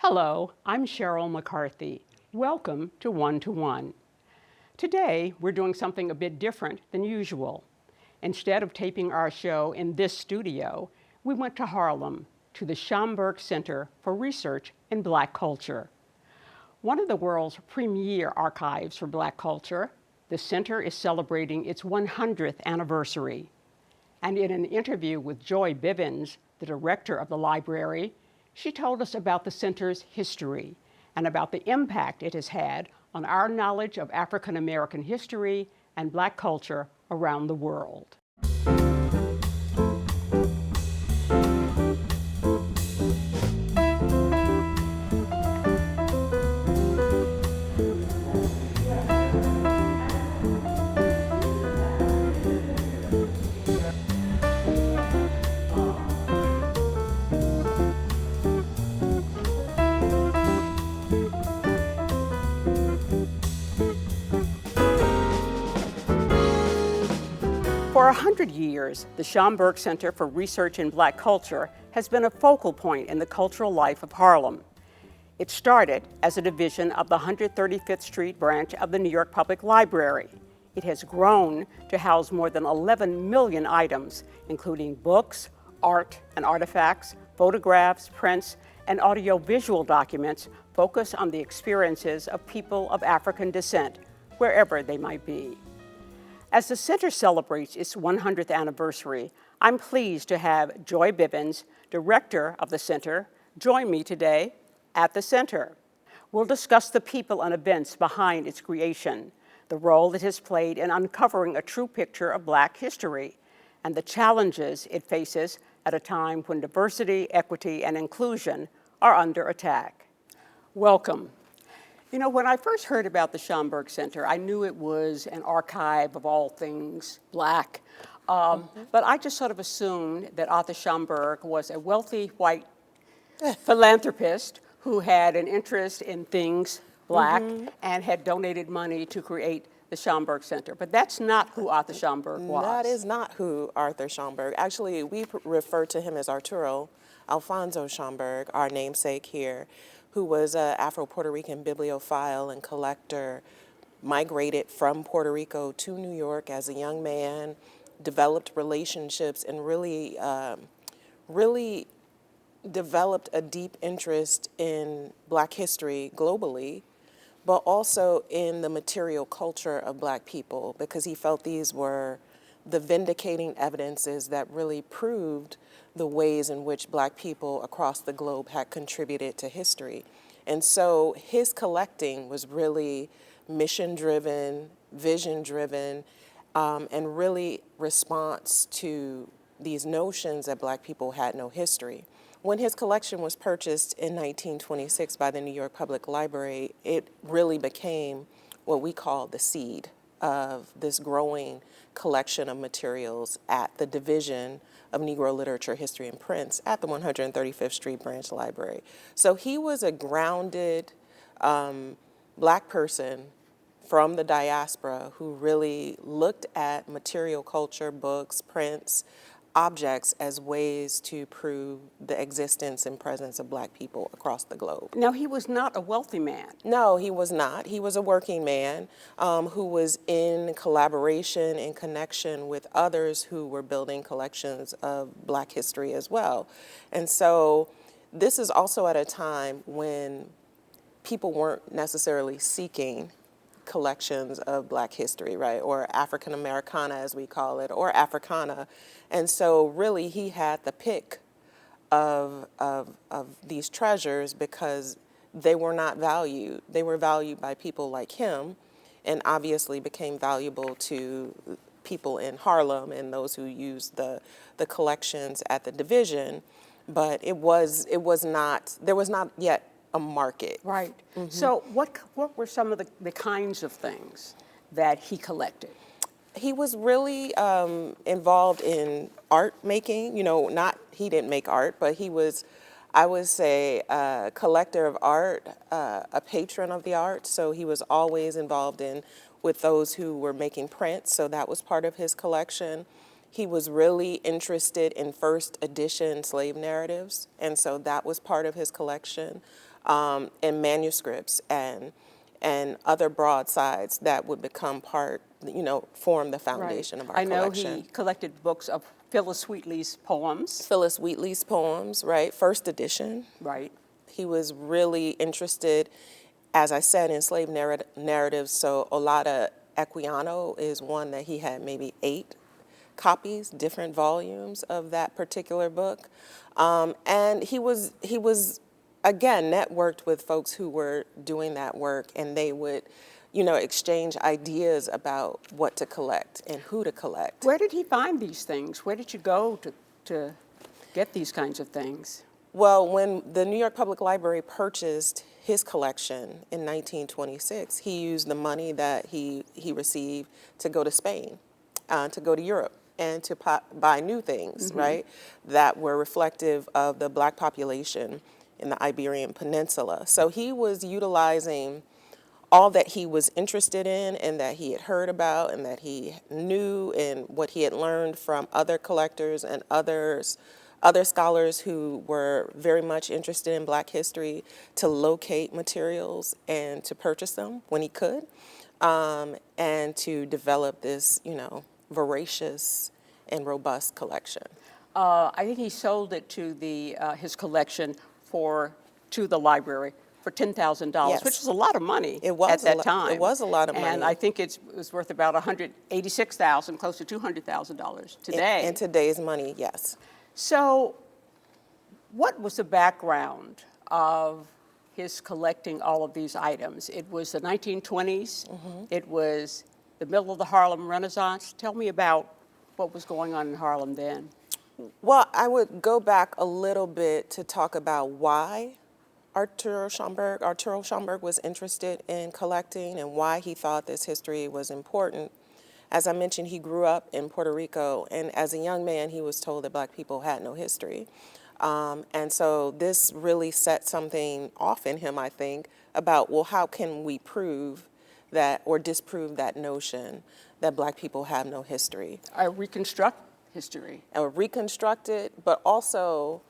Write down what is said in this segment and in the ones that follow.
Hello, I'm Sheryl McCarthy. Welcome to One to One. Today, we're doing something a bit different than usual. Instead of taping our show in this studio, we went to Harlem, to the Schomburg Center for Research in Black Culture. One of the world's premier archives for Black culture, the center is celebrating its 100th anniversary. And in an interview with Joy Bivins, the director of the library, she told us about the center's history and about the impact it has had on our knowledge of African American history and Black culture around the world. For 100 years, the Schomburg Center for Research in Black Culture has been a focal point in the cultural life of Harlem. It started as a division of the 135th Street branch of the New York Public Library. It has grown to house more than 11 million items, including books, art and artifacts, photographs, prints, and audiovisual documents focused on the experiences of people of African descent, wherever they might be. As the center celebrates its 100th anniversary, I'm pleased to have Joy Bivins, director of the center, join me today at the center. We'll discuss the people and events behind its creation, the role it has played in uncovering a true picture of Black history, and the challenges it faces at a time when diversity, equity, and inclusion are under attack. Welcome. You know, when I first heard about the Schomburg Center, I knew it was an archive of all things Black, but I just sort of assumed that Arthur Schomburg was a wealthy white philanthropist who had an interest in things Black and had donated money to create the Schomburg Center. But that's not who Arthur Schomburg was. That is not who Arthur Schomburg. Actually, we refer to him as Arturo Alfonso Schomburg, our namesake here, who was an Afro-Puerto Rican bibliophile and collector, migrated from Puerto Rico to New York as a young man, developed relationships, and really developed a deep interest in Black history globally, but also in the material culture of Black people, because he felt these were the vindicating evidences that really proved the ways in which Black people across the globe had contributed to history. And so his collecting was really mission-driven, vision-driven, and really response to these notions that Black people had no history. When his collection was purchased in 1926 by the New York Public Library, it really became what we call the seed of this growing collection of materials at the Division of Negro Literature, History, and Prints at the 135th Street Branch Library. So he was a grounded Black person from the diaspora who really looked at material culture, books, prints, objects as ways to prove the existence and presence of Black people across the globe. Now, he was not a wealthy man. No, he was not. He was a working man who was in collaboration and connection with others who were building collections of Black history as well. And so this is also at a time when people weren't necessarily seeking collections of Black history, right, or African Americana as we call it, or Africana. And so really he had the pick of these treasures because they were not valued. They were valued by people like him, and obviously became valuable to people in Harlem and those who used the collections at the division. But there was not yet a market. Right. So what were some of the kinds of things that he collected? He was really involved in art making. You know, he didn't make art, but he was, I would say, a collector of art, a patron of the arts. So he was always involved with those who were making prints. So that was part of his collection. He was really interested in first edition slave narratives, and so that was part of his collection. and manuscripts and other broadsides that would become part, form the foundation of our collection. I know he collected books of Phyllis Wheatley's poems. Phyllis Wheatley's poems, right? First edition. Right. He was really interested, as I said, in slave narratives. So Olata Equiano is one that he had maybe 8 copies, different volumes of that particular book. And he was again networked with folks who were doing that work, and they would exchange ideas about what to collect and who to collect. Where did he find these things? Where did you go to get these kinds of things? Well, when the New York Public Library purchased his collection in 1926, he used the money that he received to go to Spain, to go to Europe, and to buy new things, right, that were reflective of the Black population in the Iberian Peninsula. So he was utilizing all that he was interested in and that he had heard about and that he knew and what he had learned from other collectors and other scholars who were very much interested in Black history to locate materials and to purchase them when he could, and to develop this, voracious and robust collection. I think he sold it to his collection to the library for $10,000, Yes. which was a lot of money It was at that time. It was a lot of money. And I think it was worth about $186,000, close to $200,000 today. In today's money, yes. So what was the background of his collecting all of these items? It was the 1920s. It was the middle of the Harlem Renaissance. Tell me about what was going on in Harlem then. Well, I would go back a little bit to talk about why Arturo Schomburg was interested in collecting and why he thought this history was important. As I mentioned, he grew up in Puerto Rico, and as a young man, he was told that Black people had no history. And so this really set something off in him, I think, about, well, how can we prove that or disprove that notion that Black people have no history? Reconstruct history. Or reconstruct it, but also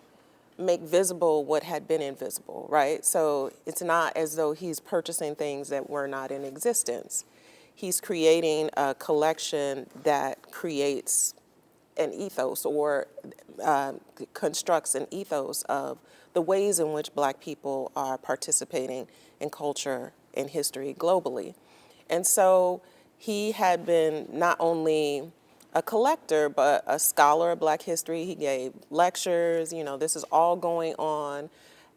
make visible what had been invisible, right? So it's not as though he's purchasing things that were not in existence. He's creating a collection that creates an ethos or constructs an ethos of the ways in which Black people are participating in culture and history globally. And so he had been not only a collector, but a scholar of Black history. He gave lectures. This is all going on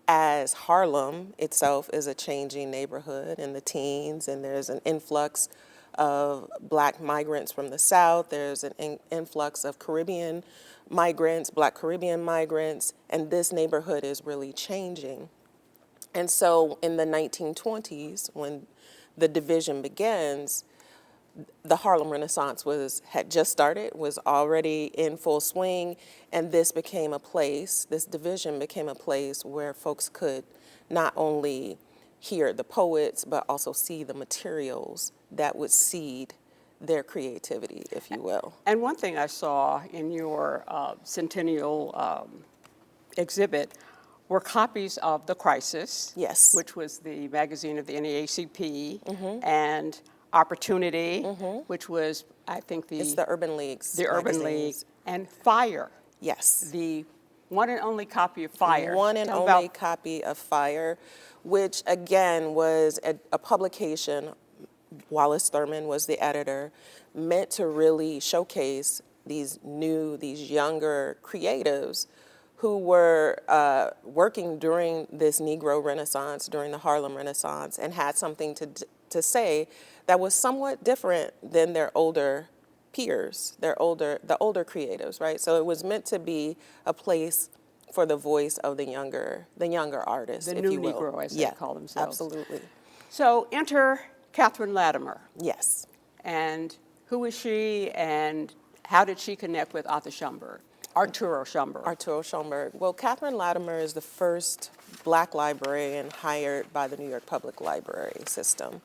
as Harlem itself is a changing neighborhood in the teens, and there's an influx of Black migrants from the South. There's an influx of Caribbean migrants, Black Caribbean migrants, and this neighborhood is really changing. And so in the 1920s, when the division begins, the Harlem Renaissance had just started, was already in full swing, and this division became a place where folks could not only hear the poets, but also see the materials that would seed their creativity, if you will. And one thing I saw in your centennial exhibit were copies of The Crisis, Yes. which was the magazine of the NAACP, and Opportunity, which was, I think, It's the Urban League. the Urban League, and Fire, Yes. the one and only copy of Fire. One and Tell only about copy of Fire, which again was a publication. Wallace Thurman was the editor, meant to really showcase these younger creatives who were working during this Negro Renaissance, during the Harlem Renaissance, and had something to say that was somewhat different than their older peers, the older creatives, right? So it was meant to be a place for the voice of the younger artists, the if new you will. Negro, as they call themselves. Absolutely. So enter Catherine Latimer. Yes. And who is she, and how did she connect with Arturo Schomburg? Arturo Schomburg. Well, Catherine Latimer is the first Black librarian hired by the New York Public Library system.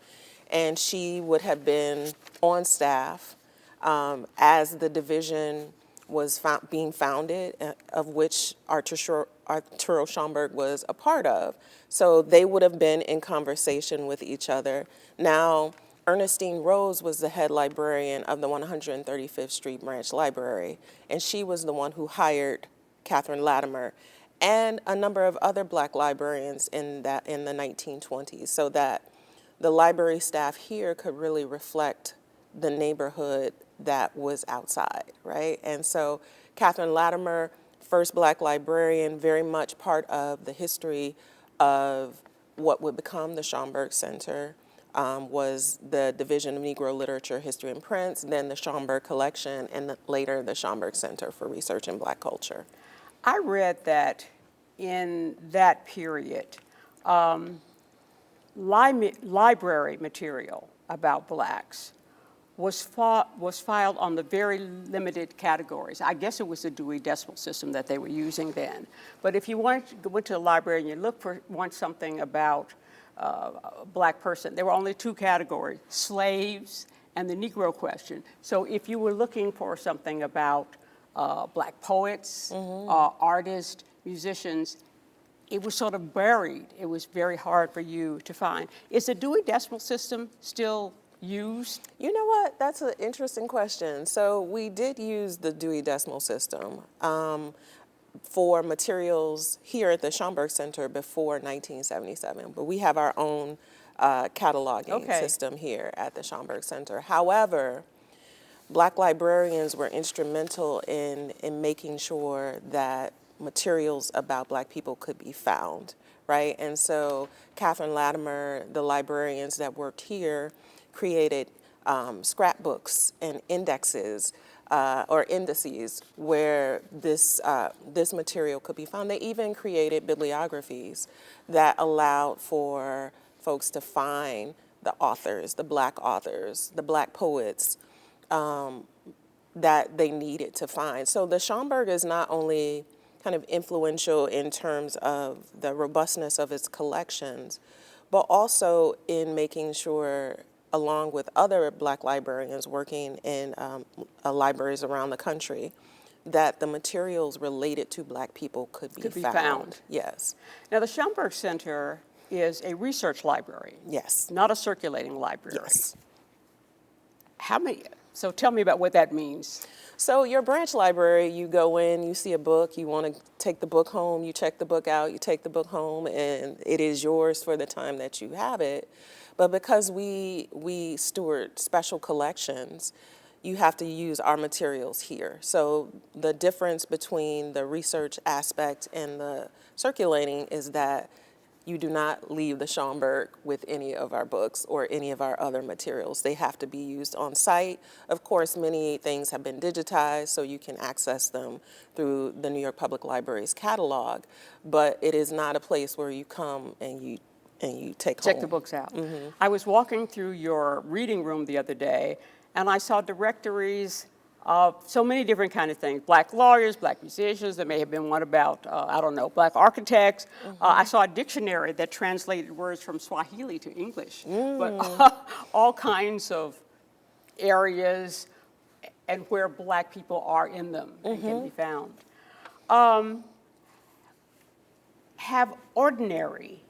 And she would have been on staff as the division was being founded, of which Arturo Schomburg was a part of. So they would have been in conversation with each other. Now, Ernestine Rose was the head librarian of the 135th Street Branch Library, and she was the one who hired Catherine Latimer and a number of other black librarians in the 1920s, so that the library staff here could really reflect the neighborhood that was outside, right? And so Catherine Latimer, first black librarian, very much part of the history of what would become the Schomburg Center, was the Division of Negro Literature, History, and Prints, then the Schomburg Collection, and later the Schomburg Center for Research in Black Culture. I read that in that period, library material about blacks was filed on the very limited categories. I guess it was the Dewey Decimal System that they were using then. But if you went to the library and you want something about a black person, there were only two categories: slaves and the Negro question. So if you were looking for something about black poets, artists, musicians, it was sort of buried. It was very hard for you to find. Is the Dewey Decimal System still used? You know what? That's an interesting question. So we did use the Dewey Decimal System for materials here at the Schomburg Center before 1977, but we have our own cataloging system here at the Schomburg Center. However, black librarians were instrumental in making sure that materials about black people could be found, right? And so Catherine Latimer, the librarians that worked here, created scrapbooks and indexes or indices where this material could be found. They even created bibliographies that allowed for folks to find the authors, the black poets that they needed to find. So the Schomburg is not only kind of influential in terms of the robustness of its collections, but also in making sure, along with other black librarians working in libraries around the country, that the materials related to black people could be found. Yes. Now the Schomburg Center is a research library. Yes. Not a circulating library. Yes. So tell me about what that means. So your branch library, you go in, you see a book, you want to take the book home, you check the book out, you take the book home, and it is yours for the time that you have it. But because we steward special collections, you have to use our materials here. So the difference between the research aspect and the circulating is that you do not leave the Schomburg with any of our books or any of our other materials. They have to be used on site. Of course, many things have been digitized, so you can access them through the New York Public Library's catalog, but it is not a place where you come and you take Check home. the books out. I was walking through your reading room the other day, and I saw directories of so many different kind of things: black lawyers, black musicians. There may have been one about, I don't know, black architects. I saw a dictionary that translated words from Swahili to English, but all kinds of areas and where black people are in them and can be found. Have ordinary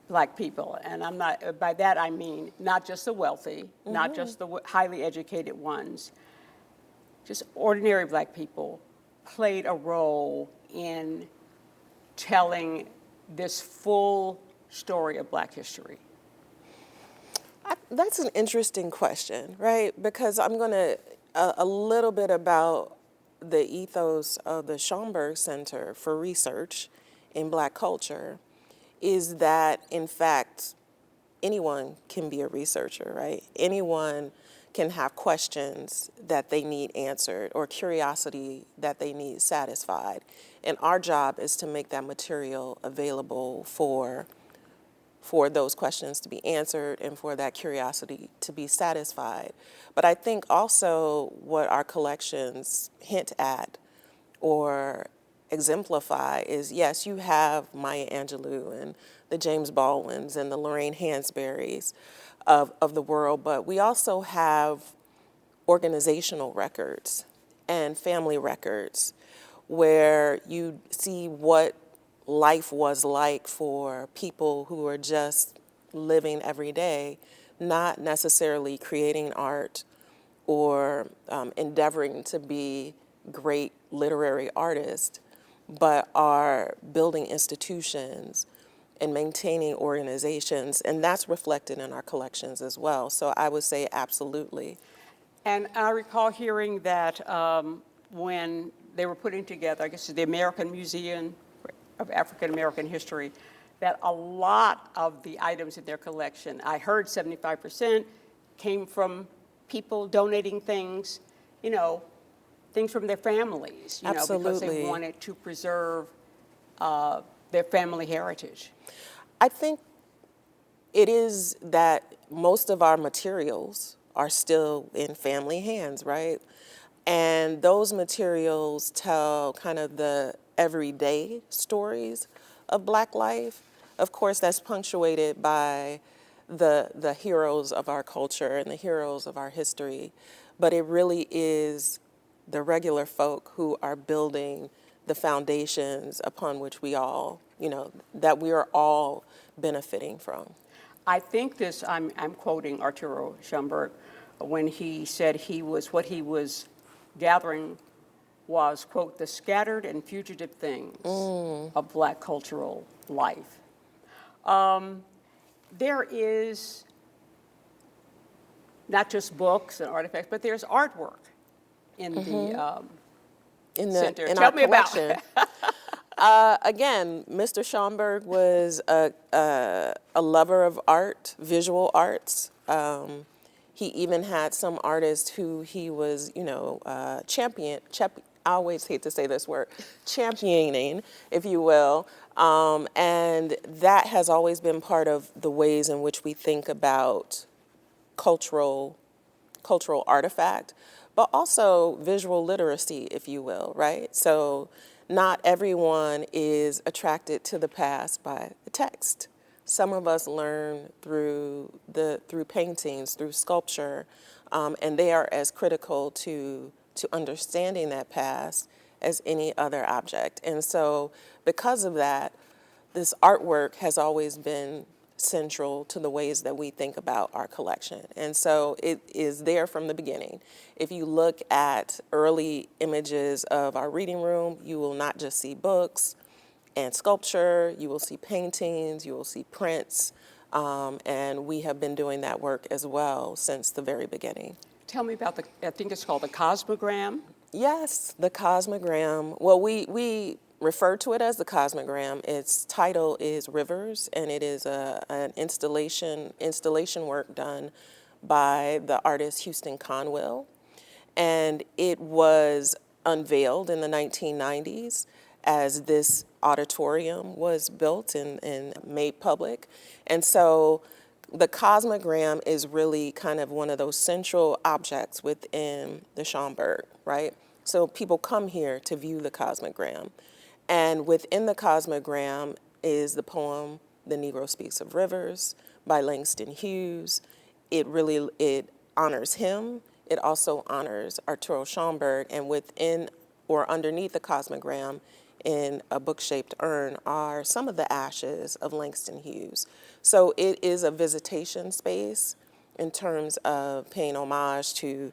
black people, and I'm not, by that I mean not just the wealthy, not just the highly educated ones, just ordinary black people played a role in telling this full story of black history? That's an interesting question, right? Because I'm going to, a little bit about the ethos of the Schomburg Center for Research in Black Culture is that, in fact, anyone can be a researcher, right? Anyone can have questions that they need answered or curiosity that they need satisfied. And our job is to make that material available for those questions to be answered and for that curiosity to be satisfied. But I think also what our collections hint at or exemplify is, yes, you have Maya Angelou and the James Baldwins and the Lorraine Hansberrys of the world, but we also have organizational records and family records, where you see what life was like for people who are just living every day, not necessarily creating art or endeavoring to be great literary artists, but are building institutions and maintaining organizations, and that's reflected in our collections as well. So I would say absolutely. And I recall hearing that when they were putting together, I guess, the American Museum of African American History, that a lot of the items in their collection, I heard 75%, came from people donating things, you know, things from their families, you know, because they Absolutely. wanted to preserve their family heritage. I think it is that most of our materials are still in family hands, right? And those materials tell kind of the everyday stories of Black life. Of course, that's punctuated by the heroes of our culture and the heroes of our history. But it really is the regular folk who are building the foundations upon which we all, you know, that we are all benefiting from. I think this, I'm quoting Arturo Schomburg, when he said what he was gathering was, quote, the scattered and fugitive things of Black cultural life. There is not just books and artifacts, but there's artwork in the center. In Tell our me about collection. Again, Mr. Schomburg was a lover of art, visual arts. He even had some artists who he was, you know, I always hate to say this word, championing, if you will. And that has always been part of the ways in which we think about cultural artifact, but also visual literacy, if you will, right? So not everyone is attracted to the past by the text. Some of us learn through paintings, through sculpture, and they are as critical to understanding that past as any other object. And so because of that, this artwork has always been central to the ways that we think about our collection. And so it is there from the beginning. If you look at early images of our reading room, you will not just see books and sculpture, you will see paintings, you will see prints, and we have been doing that work as well since the very beginning. Tell me about I think it's called the Cosmogram. Yes, the Cosmogram. Well, we refer to it as the Cosmogram. Its title is Rivers, and it is an installation work done by the artist Houston Conwell. And it was unveiled in the 1990s as this auditorium was built and made public. And so the Cosmogram is really kind of one of those central objects within the Schomburg, right? So people come here to view the Cosmogram. And within the Cosmogram is the poem, The Negro Speaks of Rivers by Langston Hughes. It honors him. It also honors Arturo Schomburg, and within or underneath the Cosmogram in a book-shaped urn are some of the ashes of Langston Hughes. So it is a visitation space in terms of paying homage to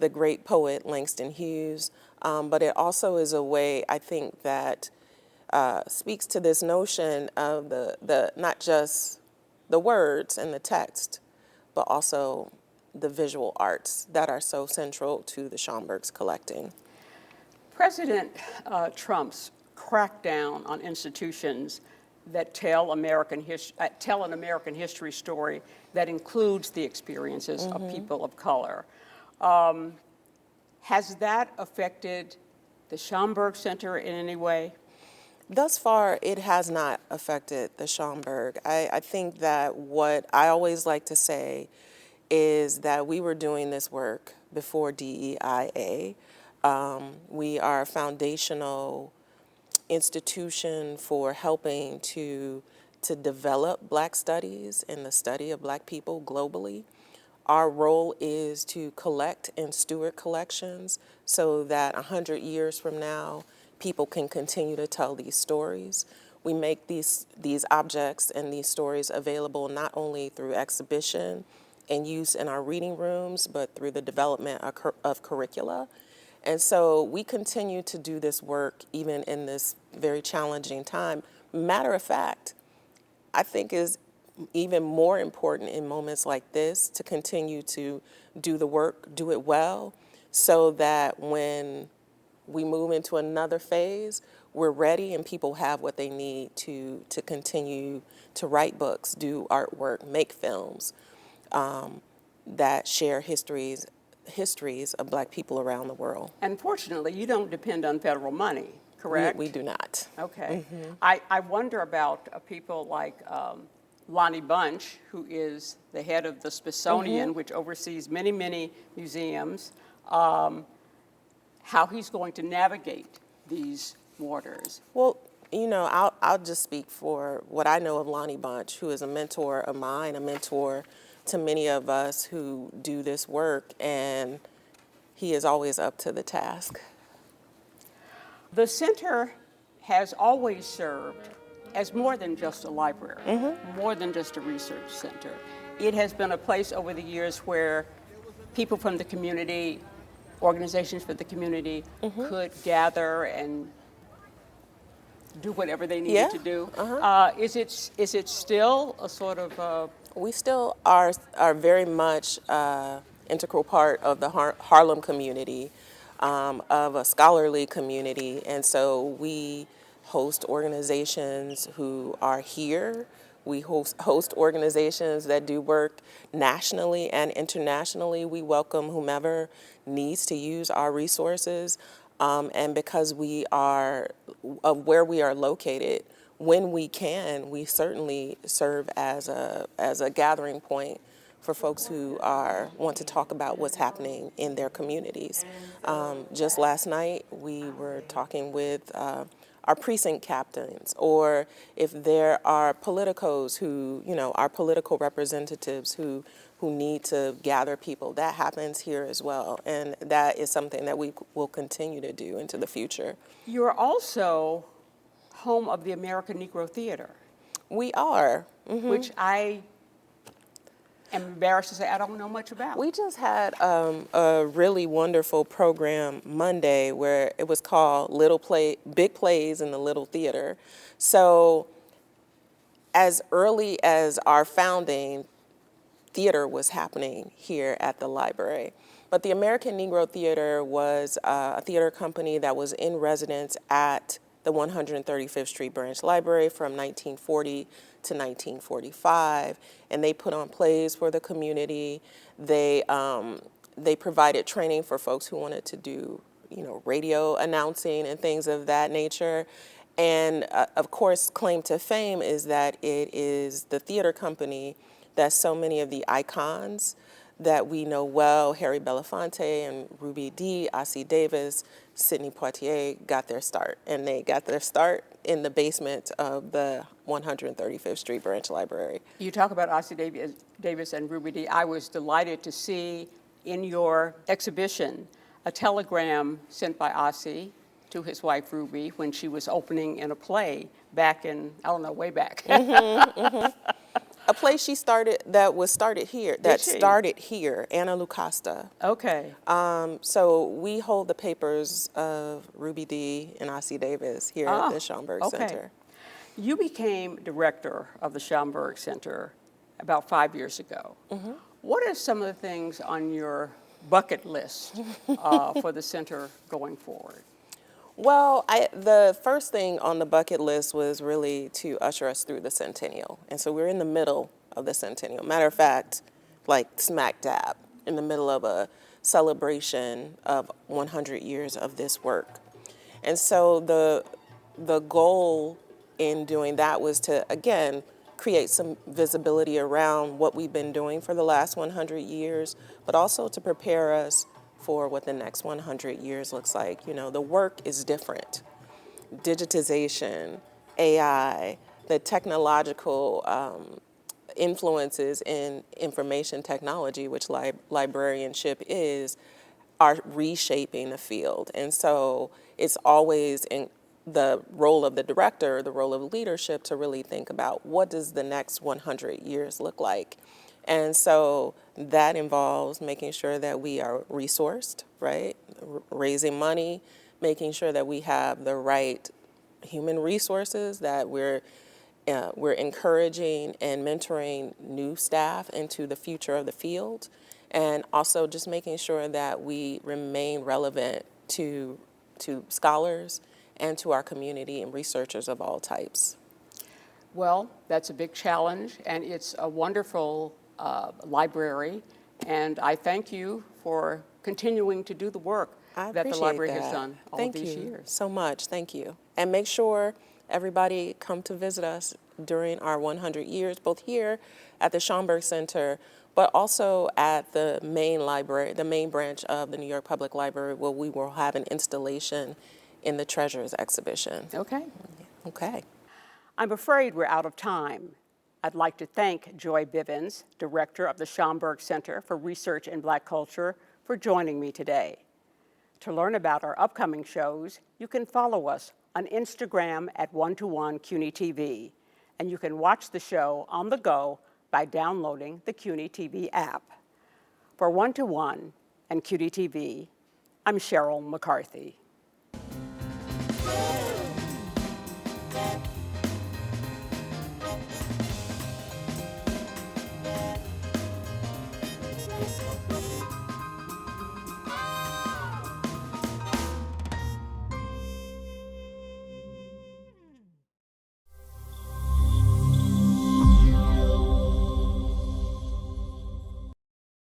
the great poet Langston Hughes, but it also is a way, I think, that speaks to this notion of the not just the words and the text, but also the visual arts that are so central to the Schomburg's collecting. President Trump's crackdown on institutions that tell an American history story that includes the experiences of people of color. Has that affected the Schomburg Center in any way? Thus far, it has not affected the Schomburg. I think that what I always like to say is that we were doing this work before DEIA. We are a foundational institution for helping to develop Black studies and the study of Black people globally. Our role is to collect and steward collections so that 100 years from now, people can continue to tell these stories. We make these objects and these stories available not only through exhibition and use in our reading rooms, but through the development of curricula. And so we continue to do this work even in this very challenging time. Matter of fact, I think is even more important in moments like this to continue to do the work, do it well, so that when we move into another phase, we're ready and people have what they need to continue to write books, do artwork, make films that share histories of Black people around the world. And fortunately, you don't depend on federal money, correct? We do not. Okay. I wonder about people like Lonnie Bunch, who is the head of the Smithsonian, which oversees many, many museums, how he's going to navigate these waters. Well, you know, I'll just speak for what I know of Lonnie Bunch, who is a mentor of mine, a mentor to many of us who do this work, and he is always up to the task. The center has always served as more than just a library, more than just a research center. It has been a place over the years where people from the community, organizations for the community, could gather and do whatever they needed to do. Is it still a sort of we still are very much integral part of the Harlem community, of a scholarly community, and so we host organizations who are here. We host organizations that do work nationally and internationally. We welcome whomever needs to use our resources, and because we are of where we are located, when we can, we certainly serve as a gathering point for folks who want to talk about what's happening in their communities. Just last night, we were talking with our precinct captains, or if there are politicos who, you know, our political representatives who need to gather people, that happens here as well. And that is something that we will continue to do into the future. You're also home of the American Negro Theater. We are. Which I am embarrassed to say I don't know much about. We just had a really wonderful program Monday where it was called Big Plays in the Little Theater. So as early as our founding, theater was happening here at the library. But the American Negro Theater was a theater company that was in residence at the 135th Street Branch Library from 1940 to 1945, and they put on plays for the community. They provided training for folks who wanted to do, you know, radio announcing and things of that nature. And of course, claim to fame is that it is the theater company that so many of the icons that we know well, Harry Belafonte and Ruby Dee, Ossie Davis, Sidney Poitier, got their start. And they got their start in the basement of the 135th Street Branch Library. You talk about Ossie Davis and Ruby Dee. I was delighted to see in your exhibition a telegram sent by Ossie to his wife Ruby when she was opening in a play back in, I don't know, way back. A play started here, Anna Lucasta. Okay. So we hold the papers of Ruby Dee and Ossie Davis here at the Schomburg Center. You became director of the Schomburg Center about 5 years ago. What are some of the things on your bucket list for the center going forward? Well, the first thing on the bucket list was really to usher us through the centennial. And so we're in the middle of the centennial. Matter of fact, like smack dab in the middle of a celebration of 100 years of this work. And so the goal in doing that was to, again, create some visibility around what we've been doing for the last 100 years, but also to prepare us for what the next 100 years looks like. You know, the work is different. Digitization, AI, the technological influences in information technology, which librarianship is, are reshaping the field. And so it's always in the role of the director, the role of leadership, to really think about what does the next 100 years look like. And so that involves making sure that we are resourced, right? Raising money, making sure that we have the right human resources, that we're encouraging and mentoring new staff into the future of the field, and also just making sure that we remain relevant to scholars and to our community and researchers of all types. Well, that's a big challenge, and it's a wonderful library, and I thank you for continuing to do the work that the library has done all of these years. Thank you so much. Thank you. And make sure everybody come to visit us during our 100 years, both here at the Schomburg Center, but also at the main library, the main branch of the New York Public Library, where we will have an installation in the Treasures exhibition. Okay. Okay. I'm afraid we're out of time. I'd like to thank Joy Bivins, Director of the Schomburg Center for Research in Black Culture, for joining me today. To learn about our upcoming shows, you can follow us on Instagram at @121 CUNY TV, and you can watch the show on the go by downloading the CUNY TV app. For 121 and CUNY TV, I'm Sheryl McCarthy.